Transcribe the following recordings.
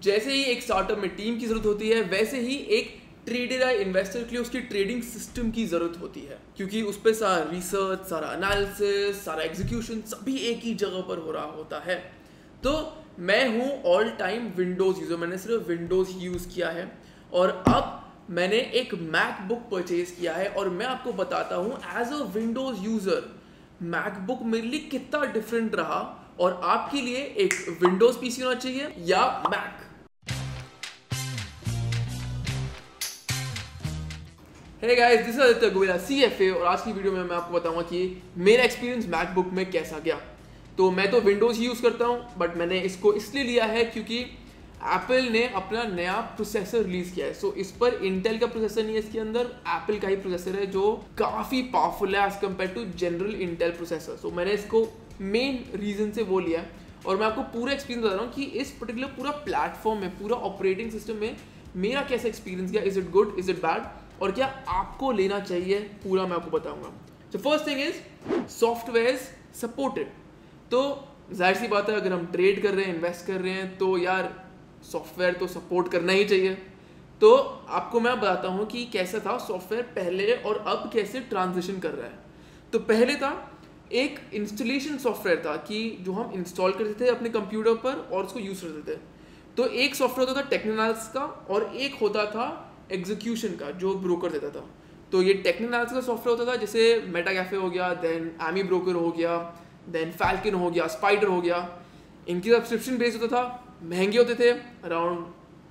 जैसे ही एक स्टार्टअप में टीम की जरूरत होती है, वैसे ही एक ट्रेडर या इन्वेस्टर के लिए उसकी ट्रेडिंग सिस्टम की जरूरत होती है, क्योंकि उस पर सारा रिसर्च, सारा एनालिसिस, सारा एग्जीक्यूशन सभी एक ही जगह पर हो रहा होता है। तो मैं हूँ ऑल टाइम विंडोज़ यूज़र, मैंने सिर्फ विंडोज़ ही यूज़ किया है और अब मैंने एक मैकबुक परचेज किया है और मैं आपको बताता हूँ as a Windows user MacBook मेरे लिए कितना डिफरेंट रहा और आपके लिए एक विंडोज़ पीसी होना चाहिए या Mac. Hey guys, this is Aditya Govila CFA और आज की वीडियो में मैं आपको बताऊंगा कि मेरा एक्सपीरियंस मैकबुक में कैसा गया। तो मैं तो विंडोज़ ही यूज़ करता हूँ, बट मैंने इसको इसलिए लिया है क्योंकि एप्पल ने अपना नया प्रोसेसर रिलीज़ किया है। सो इस पर इंटेल का प्रोसेसर नहीं है, इसके अंदर एप्पल का ही प्रोसेसर है जो काफ़ी पावरफुल है as compare to general Intel processor. So मैंने इसको मेन रीज़न से वो लिया है और मैं आपको पूरा एक्सपीरियंस बता रहा हूँ कि इस पर्टिकुलर पूरा प्लेटफॉर्म में, पूरा ऑपरेटिंग सिस्टम में मेरा कैसा एक्सपीरियंस गया, is it good, is it bad, और क्या आपको लेना चाहिए, पूरा मैं आपको बताऊंगा। So first thing is software supported. तो जाहिर सी बात है, अगर हम ट्रेड कर रहे हैं, इन्वेस्ट कर रहे हैं, तो यार सॉफ्टवेयर तो सपोर्ट करना ही चाहिए। तो आपको मैं बताता हूँ कि कैसा था सॉफ्टवेयर पहले और अब कैसे ट्रांजिशन कर रहा है। तो पहले था एक इंस्टॉलेशन सॉफ्टवेयर था कि जो हम इंस्टॉल करते थे अपने कंप्यूटर पर और उसको यूज़ करते थे। तो एक सॉफ्टवेयर होता था टेक्नोनालिसिस का और एक होता था एग्जीक्यूशन का जो ब्रोकर देता था। तो ये टेक्नोनालिसिस का सॉफ्टवेयर होता था, जैसे मेटा कैफे हो गया, देन एमी ब्रोकर हो गया, देन फैल्कन हो गया, स्पाइडर हो गया। इनकी सब्सक्रिप्शन बेस होता था, महंगे होते थे, अराउंड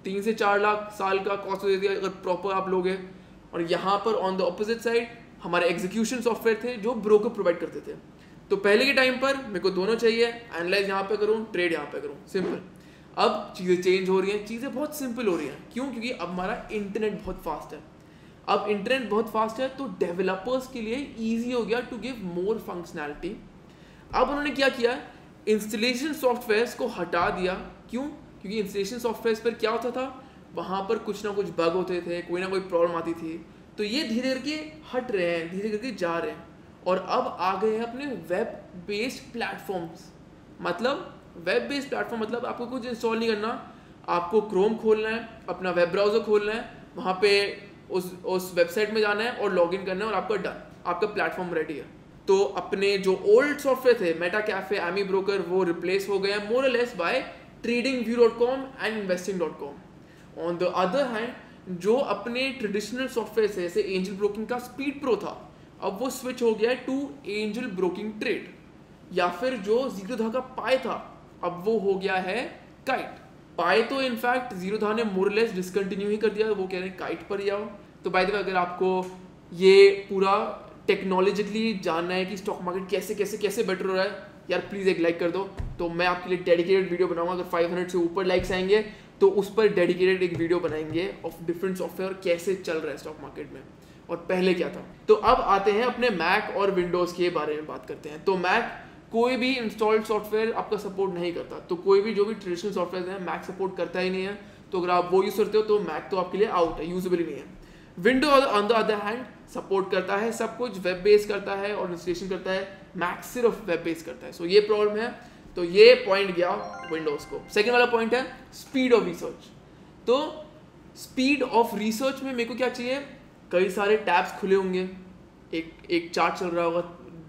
3 से 4 लाख साल का कॉस्ट होती थी अगर प्रॉपर आप लोगे। और यहाँ पर ऑन द ऑपोजिट साइड हमारे एग्जीक्यूशन सॉफ्टवेयर थे जो ब्रोकर प्रोवाइड करते थे। तो पहले के टाइम पर मेरे को दोनों चाहिए, एनालाइज यहाँ पे करूँ, ट्रेड यहाँ पे करूँ, सिंपल। अब चीज़ें चेंज हो रही हैं, चीज़ें बहुत सिंपल हो रही हैं। क्यों? क्योंकि अब हमारा इंटरनेट बहुत फास्ट है। अब इंटरनेट बहुत फास्ट है तो डेवलपर्स के लिए ईजी हो गया टू गिव मोर फंक्शनैलिटी। अब उन्होंने क्या किया, इंस्टॉलेशन सॉफ्टवेयर्स को हटा दिया। क्यों? क्योंकि इंस्टॉलेशन सॉफ्टवेयर्स पर क्या होता था, वहाँ पर कुछ ना कुछ बग होते थे, कोई ना कोई प्रॉब्लम आती थी। तो ये धीरे करके हट रहे हैं, धीरे करके जा रहे हैं और अब आ गए हैं अपने वेब बेस्ड प्लेटफॉर्म्स। मतलब वेब बेस्ड प्लेटफॉर्म मतलब आपको कुछ इंस्टॉल नहीं करना, आपको क्रोम खोलना है, अपना वेब ब्राउज़र खोलना है, वहाँ पे उस वेबसाइट में जाना है और लॉगिन करना है और आपका डन, आपका प्लेटफॉर्म रेडी है। तो अपने जो ओल्ड सॉफ्टवेयर थे, मेटा कैफे, एमी ब्रोकर, वो रिप्लेस हो गए हैं मोर और less bye tradingview.com and investing.com। On the other hand जो अपने ट्रेडिशनल सॉफ्टवेयर थे, जैसे एंजल ब्रोकिंग का स्पीड प्रो था, अब वो स्विच हो गया है टू एंजल ब्रोकिंग ट्रेड। या फिर जो जीरोधा का पाई था, अब वो हो गया है काइट। पाई तो इनफैक्ट जीरोधा ने मोरलेस डिसकंटिन्यू ही कर दिया, वो कह रहे हैं काइट पर ही आओ। तो बाय द वे, अगर आपको ये पूरा टेक्नोलॉजिकली जानना है कि स्टॉक मार्केट कैसे कैसे कैसे बेटर हो रहा है, यार प्लीज़ एक लाइक कर दो। तो मैं आपके लिए डेडिकेटेड वीडियो बनाऊंगा। अगर 500 से ऊपर लाइक्स आएंगे तो उस पर डेडिकेटेड एक वीडियो बनाएंगे ऑफ डिफरेंट सॉफ्टवेयर कैसे चल रहा है स्टॉक मार्केट में और पहले क्या था। तो अब आते हैं अपने मैक और विंडोज़ के बारे में बात करते हैं। तो मैक कोई भी इंस्टॉल्ड सॉफ्टवेयर आपका सपोर्ट नहीं करता। तो कोई भी जो भी ट्रेडिशनल सॉफ्टवेयर है मैक सपोर्ट करता ही नहीं है। तो अगर आप वो यूज़ करते हो तो मैक तो आपके लिए आउट है, यूजेबल ही नहीं है। Windows on the other hand support करता है, सब कुछ वेब बेस्ड करता है और इंस्टॉलेशन करता है। मैक सिर्फ वेब बेस्ड करता है। सो ये प्रॉब्लम है। तो ये पॉइंट गया विंडोज़ को। सेकेंड वाला पॉइंट है स्पीड ऑफ रिसर्च। तो स्पीड ऑफ रिसर्च में मेरे को क्या चाहिए, कई सारे टैब्स खुले होंगे, एक चार्ट चल रहा होगा,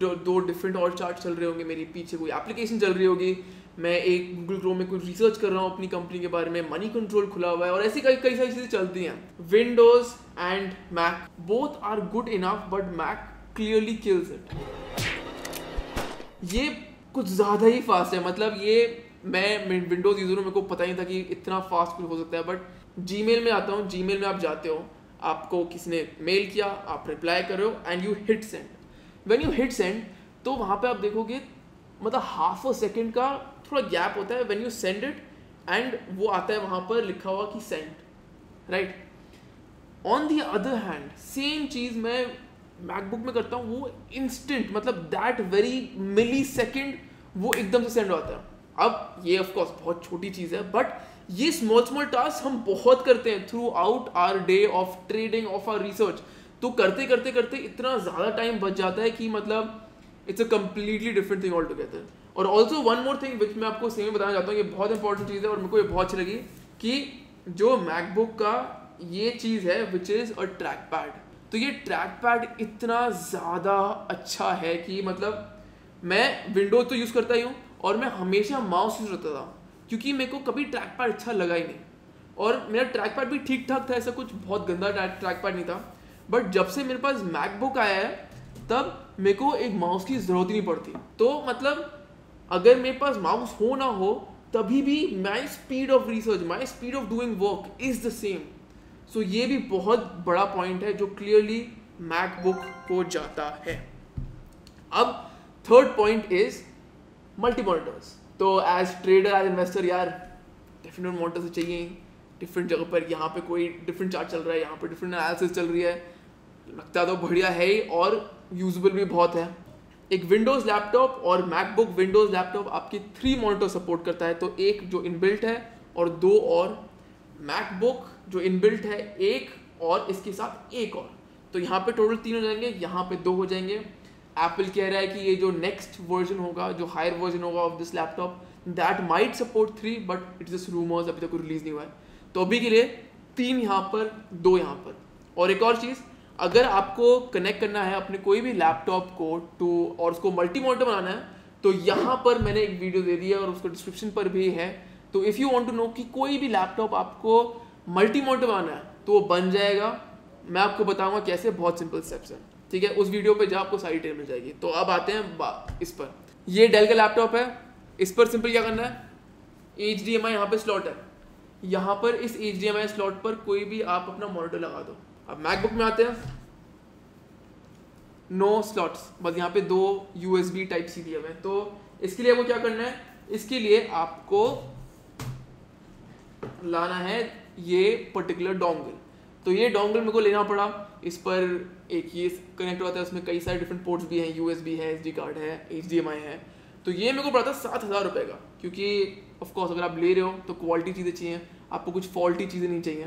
दो डिफरेंट और चार्ट चल रहे होंगे, मेरी पीछे कोई एप्लीकेशन चल रही होगी, मैं एक गूगल क्रोम में कुछ रिसर्च कर रहा हूँ अपनी कंपनी के बारे में, मनी कंट्रोल खुला हुआ है और ऐसी कई सारी चीज़ें चलती हैं। Windows and Mac both are good enough, but Mac clearly kills it. ये कुछ ज़्यादा ही फास्ट है। मतलब ये मैं विंडोज़ यूज़र हूँ, मेरे को पता नहीं था कि इतना फास्ट कुछ हो सकता है। बट जीमेल में आता हूँ, जीमेल में आप जाते हो, आपको किसी ने मेल किया, आप रिप्लाई कर रहे हो and you hit send. When you hit send तो वहाँ पे आप देखोगे मतलब हाफ अ सेकेंड का थोड़ा गैप होता है when you send it and वो आता है वहाँ पर लिखा हुआ कि send, right. On the other hand same चीज़ मैं मैकबुक में करता हूँ, वो इंस्टेंट, मतलब दैट वेरी मिली सेकेंड वो एकदम से सेंड होता है। अब ये ऑफ कोर्स बहुत छोटी चीज़ है, बट ये स्मॉल टास्क हम बहुत करते हैं throughout our day of trading, of our research. तो करते करते करते इतना ज़्यादा टाइम बच जाता है कि मतलब it's a completely different thing all together. और also one more thing which मैं आपको सेम बताना चाहता हूँ, ये बहुत इंपॉर्टेंट चीज़ है और मेरे को ये बहुत अच्छी लगी कि जो मैकबुक का ये चीज़ है which is a track pad. तो ये ट्रैक पैड इतना ज़्यादा अच्छा है कि मतलब मैं विंडोज तो यूज़ करता ही हूँ और मैं हमेशा माउस यूज़ करता था, क्योंकि मेरे को कभी ट्रैक पैड अच्छा लगा ही नहीं। और मेरा ट्रैक पैड भी ठीक ठाक था, ऐसा कुछ बहुत गंदा ट्रैक पैड नहीं था। बट जब से मेरे पास मैकबुक आया है तब मेरे को एक माउस की ज़रूरत ही नहीं पड़ती। तो मतलब अगर मेरे पास माउस हो ना हो तभी भी my speed of research, my speed of doing work is the same. So ये भी बहुत बड़ा पॉइंट है जो क्लियरली मैकबुक को जाता है। अब third point is multi monitors. तो एज ट्रेडर, एज इन्वेस्टर यार डिफरेंट मॉनिटर्स चाहिए डिफरेंट जगह पर। यहाँ पे कोई डिफरेंट चार्ट चल रहा है, यहाँ पे डिफरेंट एनालिसिस चल रही है, लगता तो बढ़िया है ही और यूजेबल भी बहुत है। एक विंडोज़ लैपटॉप और मैकबुक विंडोज़ लैपटॉप आपकी 3 मॉनिटर सपोर्ट करता है। तो एक जो इनबिल्ट है और 2 और, मैकबुक जो इनबिल्ट है एक और इसके साथ एक और। तो यहाँ पे टोटल 3 हो जाएंगे, यहाँ पे 2 हो जाएंगे। एप्पल कह रहा है कि ये जो नेक्स्ट वर्जन होगा, जो हायर वर्जन होगा of this laptop, that might support 3 but it's just rumours, अभी तक रिलीज नहीं हुआ है। तो अभी के लिए 3 यहाँ पर, 2 यहाँ पर। और एक और चीज़, अगर आपको कनेक्ट करना है अपने कोई भी लैपटॉप को टू और उसको मल्टी मॉनिटर बनाना है तो यहाँ पर मैंने एक वीडियो दे दी है और उसको डिस्क्रिप्शन पर भी है। तो if you want to know कि कोई भी लैपटॉप आपको मल्टी मॉनिटर बनाना है तो वो बन जाएगा। मैं आपको बताऊंगा कैसे, बहुत सिंपल स्टेप्स हैं, ठीक है। उस वीडियो पे जहाँ आपको सारी डिटेल मिल जाएगी। तो अब आते हैं इस पर। ये डेल का लैपटॉप है, इस पर सिंपल क्या करना है, HDMI यहाँ पे स्लॉट है, यहाँ पर इस HDMI स्लॉट पर कोई भी आप अपना मॉनिटर लगा दो। अब मैकबुक में आते हैं, नो स्लॉट्स, बस यहाँ पे 2 USB टाइप सी दिए हुए हैं। तो इसके लिए आपको क्या करना है, इसके लिए आपको लाना है ये पर्टिकुलर डोंगल। तो ये डोंगल मेरे को लेना पड़ा। इस पर एक ये कनेक्ट होता है, उसमें कई सारे डिफरेंट पोर्ट्स भी हैं, USB है, SD कार्ड है, HDMI है। तो ये मेरे को पड़ा था 7,000 रुपये का, क्योंकि ऑफकोर्स अगर आप ले रहे हो तो क्वालिटी चीज़ें चाहिए, आपको कुछ फॉल्टी चीज़ें नहीं चाहिए।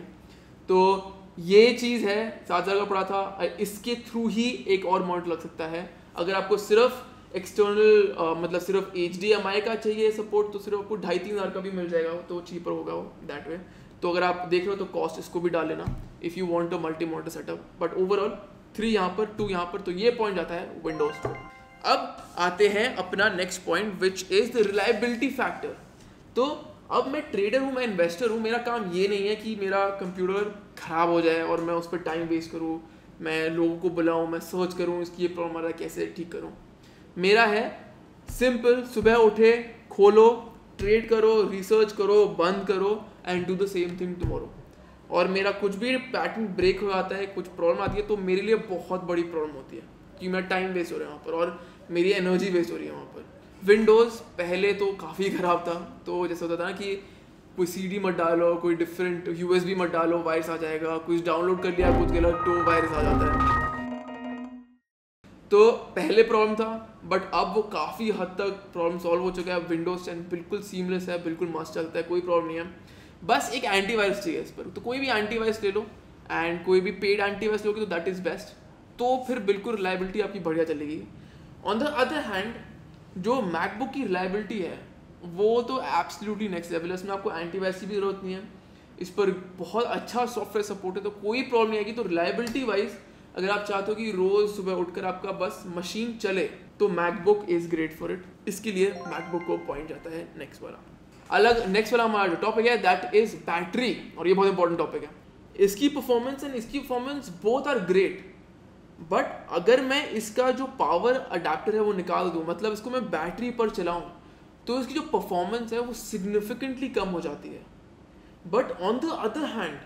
तो ये चीज़ है, 7,000 का पड़ा था। इसके थ्रू ही एक और मॉनिटर लग सकता है। अगर आपको सिर्फ एक्सटर्नल मतलब सिर्फ HDMI का चाहिए सपोर्ट तो सिर्फ आपको 2,500-3,000 का भी मिल जाएगा, तो चीपर होगा वो दैट वे। तो अगर आप देख रहे हो तो कॉस्ट इसको भी डाल लेना if you want a multi monitor setup. But overall 3 यहाँ पर, 2 यहाँ पर। तो ये पॉइंट जाता है विंडोज़ को। अब आते हैं अपना next point which is the reliability factor. तो अब मैं ट्रेडर हूँ, मैं इन्वेस्टर हूँ, मेरा काम ये नहीं है कि मेरा कंप्यूटर ख़राब हो जाए और मैं उस पर टाइम वेस्ट करूँ, मैं लोगों को बुलाऊँ, मैं सर्च करूँ इसकी ये प्रॉब्लम आ रहा है कैसे ठीक करूँ। मेरा है सिंपल, सुबह उठे, खोलो, ट्रेड करो, रिसर्च करो, बंद करो and do the same thing tomorrow. और मेरा कुछ भी पैटर्न ब्रेक हो जाता है, कुछ प्रॉब्लम आती है तो मेरे लिए बहुत बड़ी प्रॉब्लम होती है कि मेरा टाइम वेस्ट हो रहा है वहाँ पर और मेरी एनर्जी वेस्ट हो रही है वहाँ पर। विंडोज़ पहले तो काफ़ी ख़राब था। तो जैसे होता था ना कि कोई CD मत डालो, कोई डिफरेंट USB मत डालो, वायरस आ जाएगा, कुछ डाउनलोड कर लिया कुछ गलत तो वायरस आ जाता है। तो पहले प्रॉब्लम था बट अब वो काफ़ी हद तक प्रॉब्लम सॉल्व हो चुका है। विंडोज़ 10 बिल्कुल सीमलेस है, बिल्कुल मस्त चलता है, कोई प्रॉब्लम नहीं है। बस एक एंटीवायरस चाहिए इस पर। तो कोई भी एंटीवायरस ले लो एंड कोई भी पेड एंटीवायरस लोगे तो दैट इज़ बेस्ट। तो फिर बिल्कुल रिलायबिलिटी आपकी बढ़िया चलेगी। ऑन द अदर हैंड जो मैकबुक की रिलायबिलिटी है वो तो एब्सोल्युटली नेक्स्ट लेवल है। इसमें आपको एंटीवायरस की भी ज़रूरत नहीं है, इस पर बहुत अच्छा सॉफ्टवेयर सपोर्ट है, तो कोई प्रॉब्लम नहीं आएगी। तो रिलायबिलिटी वाइज अगर आप चाहते हो कि रोज़ सुबह उठकर आपका बस मशीन चले तो MacBook is great for it. इसके लिए मैकबुक को पॉइंट जाता है नेक्स्ट वाला। नेक्स्ट वाला हमारा जो टॉपिक है दैट इज़ बैटरी, और ये बहुत इंपॉर्टेंट टॉपिक है। इसकी परफॉर्मेंस एंड इसकी performance both are great, but अगर मैं इसका जो पावर अडाप्टर है वो निकाल दूँ, मतलब इसको मैं बैटरी पर चलाऊँ, तो इसकी जो परफॉर्मेंस है वो सिग्निफिकेंटली कम हो जाती है। But on the other hand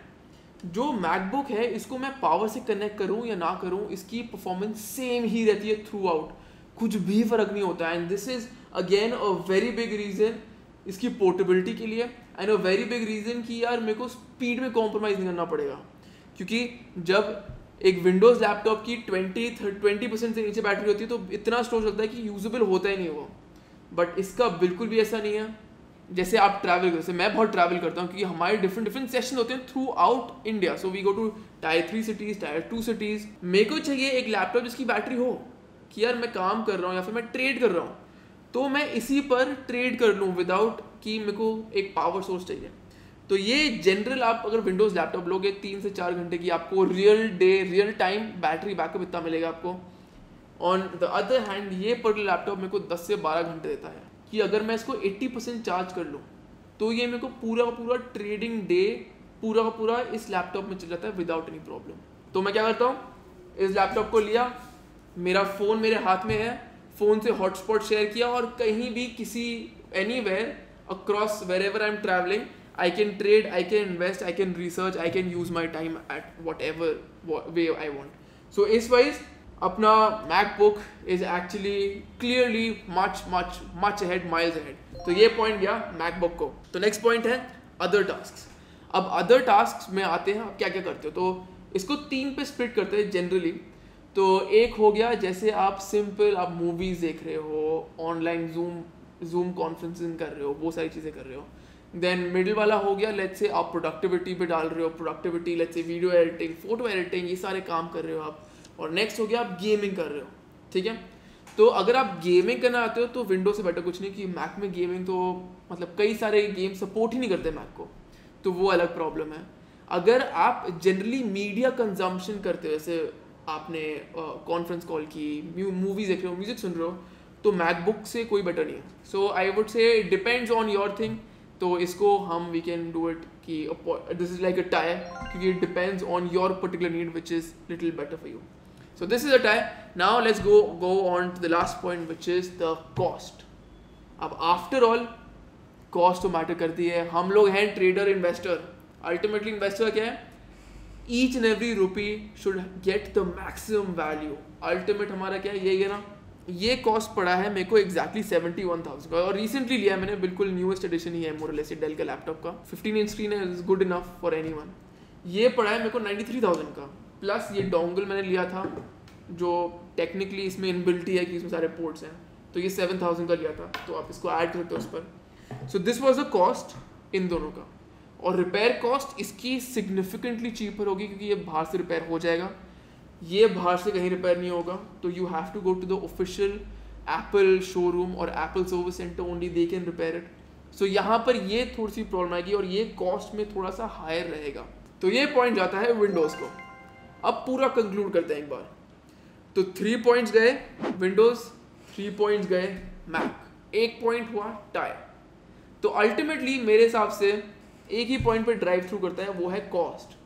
जो मैकबुक है इसको मैं पावर से कनेक्ट करूँ या ना करूँ, इसकी परफॉर्मेंस सेम ही रहती है थ्रू आउट, कुछ भी फ़र्क नहीं होता। And this is again a very big reason इसकी पोर्टेबिलिटी के लिए and a very big reason कि यार मेरे को स्पीड में कॉम्प्रोमाइज़ नहीं करना पड़ेगा। क्योंकि जब एक विंडोज़ लैपटॉप की 20% से नीचे बैटरी होती है तो इतना स्लो चलता है कि यूजेबल होता ही नहीं वो। बट इसका बिल्कुल भी ऐसा नहीं है। जैसे आप ट्रैवल करते, मैं बहुत ट्रैवल करता हूँ क्योंकि हमारे डिफरेंट सेशन होते हैं throughout India. So we go to tier 3 cities, tier 2 cities. मेरे को चाहिए एक लैपटॉप जिसकी बैटरी हो कि यार मैं काम कर रहा हूँ या फिर मैं ट्रेड कर रहा हूँ तो मैं इसी पर ट्रेड कर लूँ विदाउट कि मेरे को एक पावर सोर्स चाहिए। तो ये जनरल आप अगर विंडोज़ लैपटॉप लोगे 3 से 4 घंटे की आपको रियल टाइम बैटरी बैकअप इतना मिलेगा आपको। ऑन द अदर हैंड ये पर्टिकुलर लैपटॉप मेरे को 10 से 12 घंटे देता है कि अगर मैं इसको 80% चार्ज कर लूँ तो ये मेरे को पूरा ट्रेडिंग डे पूरा इस लैपटॉप में चल जाता है विदाउट एनी प्रॉब्लम। तो मैं क्या करता हूँ, इस लैपटॉप को लिया, मेरा फ़ोन मेरे हाथ में है, फ़ोन से हॉटस्पॉट शेयर किया और कहीं भी किसी anywhere across wherever I am travelling I can trade, I can invest, I can research, I can use my time at whatever way I want. So इस wise अपना MacBook is actually clearly much ahead, miles ahead. तो ये point गया MacBook को। तो next point है other tasks। अब other tasks में आते हैं आप क्या क्या करते हो। तो इसको 3 पे split करते हैं generally। तो एक हो गया जैसे आप सिंपल आप मूवीज़ देख रहे हो, ऑनलाइन जूम कॉन्फ्रेंसिंग कर रहे हो, वो सारी चीज़ें कर रहे हो। देन मिडिल वाला हो गया लेट्स से आप प्रोडक्टिविटी पे डाल रहे हो, productivity let's say video editing, photo editing, ये सारे काम कर रहे हो आप। और नेक्स्ट हो गया आप गेमिंग कर रहे हो, ठीक है। तो अगर आप गेमिंग करना आते हो तो विंडो से बेटर कुछ नहीं, कि मैक में गेमिंग तो मतलब कई सारे गेम सपोर्ट ही नहीं करते मैक को, तो वो अलग प्रॉब्लम है। अगर आप जनरली मीडिया कंजम्पशन करते हो, जैसे आपने कॉन्फ्रेंस कॉल की, मूवीज देख रहे हो, म्यूजिक सुन रहे हो, तो मैकबुक से कोई बेटर नहीं है। So I would say depends on your thing. तो इसको हम वी कैन डू इट कि this is like a tie, क्योंकि it depends on your particular need which is little better for you. So this is a tie. Now let's go on to the last point which is the cost. अब after all cost तो matter करती है। हम लोग हैं trader investor, ultimately investor क्या है, each and every rupee should get the maximum value. Ultimate हमारा क्या है, यही है ना। ये कॉस्ट पड़ा है मेरे को एग्जैक्टली 71,000 का, और रिसेंटली लिया है मैंने, बिल्कुल न्यूएस्ट एडिशन ही है मोरलेस डेल का लैपटॉप का। 15 इंच स्क्रीन है, is good enough for anyone. ये पड़ा है मेरे को 93,000 का, प्लस ये डोंगल मैंने लिया था जो टेक्निकली इसमें इनबिल्ट ही है कि इसमें सारे पोर्ट्स हैं, तो ये 7,000 का लिया था, तो आप इसको ऐड कर सकते हो उस पर। So this was the cost in दोनों का। और रिपेयर कॉस्ट इसकी सिग्निफिकेंटली चीपर होगी क्योंकि ये बाहर से रिपेयर हो जाएगा, ये बाहर से कहीं रिपेयर नहीं होगा। तो you have to go to the official Apple showroom और Apple service centre, only they can repair it. So यहाँ पर ये थोड़ी सी प्रॉब्लम आएगी और ये कॉस्ट में थोड़ा सा हायर रहेगा। तो ये पॉइंट जाता है विंडोज़ को। अब पूरा कंक्लूड करते हैं एक बार। तो 3 पॉइंट्स गए विंडोज़, 3 पॉइंट्स गए मैक, 1 पॉइंट हुआ टाई। तो अल्टीमेटली मेरे हिसाब से एक ही पॉइंट पर ड्राइव थ्रू करता है, वो है कॉस्ट।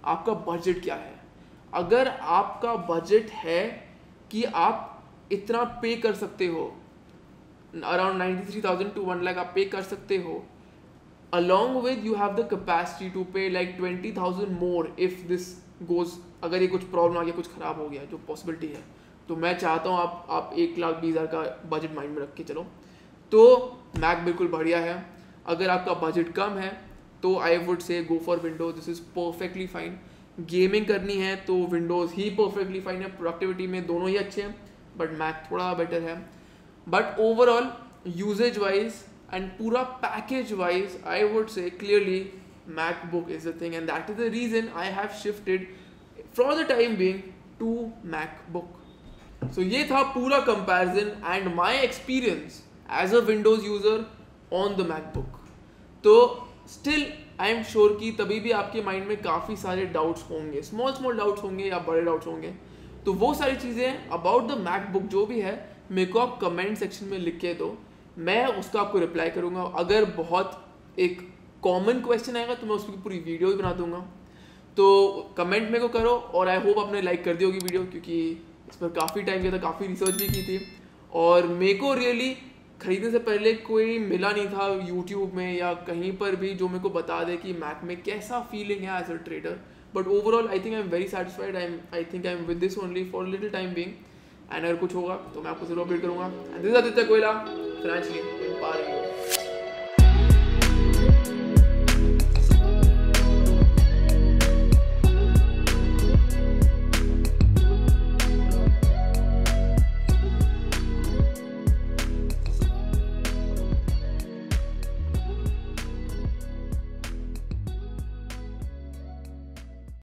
आपका बजट क्या है। अगर आपका बजट है कि आप इतना पे कर सकते हो, अराउंड 93,000 to 1 लाख आप पे कर सकते हो, along with you have the capacity to pay like 20,000 more if this goes, अगर ये कुछ प्रॉब्लम आ गया, कुछ ख़राब हो गया, जो पॉसिबिलिटी है, तो मैं चाहता हूँ आप 1,20,000 का बजट माइंड में रख के चलो, तो मैक बिल्कुल बढ़िया है। अगर आपका बजट कम है तो I would say go for Windows, this is perfectly fine. Gaming करनी है तो विंडोज़ ही परफेक्टली फाइन है, प्रोडक्टिविटी में दोनों ही अच्छे हैं, बट मैक थोड़ा बेटर है। But overall usage wise and पूरा package wise I would say clearly MacBook is the thing, and that is the reason I have shifted for the time being to MacBook. So ये था पूरा comparison and my experience as a Windows user on the MacBook. तो still I am sure कि तभी भी आपके mind में काफ़ी सारे डाउट्स होंगे, स्मॉल डाउट्स होंगे या बड़े डाउट्स होंगे। तो वो सारी चीज़ें अबाउट द मैकबुक जो भी है मेरे को आप कमेंट सेक्शन में लिख के दो, मैं उसका आपको रिप्लाई करूँगा। अगर बहुत एक कॉमन क्वेश्चन आएगा तो मैं उसकी पूरी वीडियो भी बना दूंगा। तो कमेंट मेरे को करो, और आई होप आपने लाइक कर दी होगी वीडियो, क्योंकि इस पर काफ़ी टाइम किया था, काफ़ी रिसर्च भी की थी, और मेरे को रियली खरीदने से पहले कोई मिला नहीं था यूट्यूब में या कहीं पर भी जो मेरे को बता दे कि मैक में कैसा फीलिंग है as a trader. But overall I think I am very satisfied, I think I am with this only for little time being, and अगर कुछ होगा तो मैं आपको जरूर अपडेट करूँगा। एंड दिस इज आदित्य कोयला, फाइनेंशियली एम्पावरिंग।